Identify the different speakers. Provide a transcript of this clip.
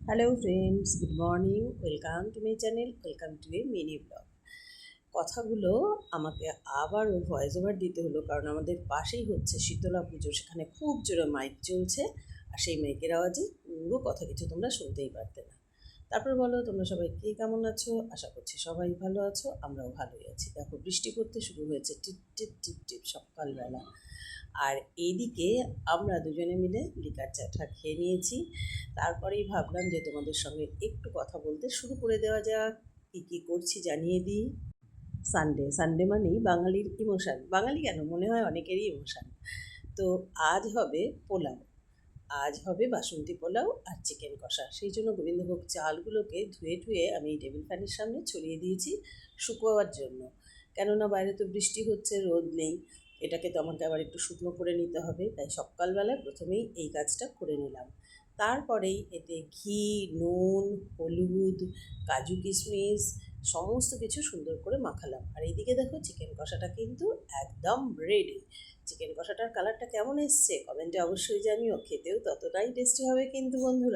Speaker 1: Hello friends, good morning. Welcome to my channel, welcome to A mini blog. কথাগুলো আমাকে আবার voice over দিতে হলো, কারণ আমাদের পাশেই হচ্ছে শীতলা পুজো। সেখানে খুব জোরে মাইক চলছে, আর সেই মাইকের আওয়াজে পুরো কথা কিছু তোমরা শুনতেই পারতে না। তারপর বলো, তোমরা সবাই কে কেমন আছো? আশা করছি সবাই ভালো আছো, আমরাও ভালোই আছি। দেখো, বৃষ্টি পড়তে শুরু হয়েছে টিপ টিপ টিপ টিপ সকালবেলা। আর এইদিকে আমরা দুজনে মিলে লিকার চাটা খেয়ে নিয়েছি। তারপরেই ভাবলাম যে তোমাদের সঙ্গে একটু কথা বলতে শুরু করে দেওয়া যাক। কী কী করছি জানিয়ে দিই। সানডে সানডে মানেই বাঙালির ইমোশান। বাঙালি কেন, মনে হয় অনেকেরই ইমোশান। তো আজ হবে পোলাও। আজ হবে বাসন্তী পোলাও আর চিকেন কষা। সেই জন্য গোবিন্দভোগ চালগুলোকে ধুয়ে ধুয়ে আমি এই টেবিল ফ্যানের সামনে ছড়িয়ে দিয়েছি শুকোবার জন্য। কেননা বাইরে তো বৃষ্টি হচ্ছে, রোদ নেই। এটাকে তো আমাকে আবার একটু শুকনো করে নিতে হবে, তাই সকালবেলায় প্রথমেই এই কাজটা করে নিলাম। তারপরেই এতে ঘি, নুন, হলুদ, কাজু কিশমিশ সমস্ত কিছু সুন্দর করে মাখালাম। আর এইদিকে দেখো, চিকেন কষাটা কিন্তু একদম রেডি। চিকেন কষাটার কালারটা কেমন এসছে কমেন্টে অবশ্যই জানিও। খেতেও ততটাই টেস্টি হবে কিন্তু বন্ধুরা।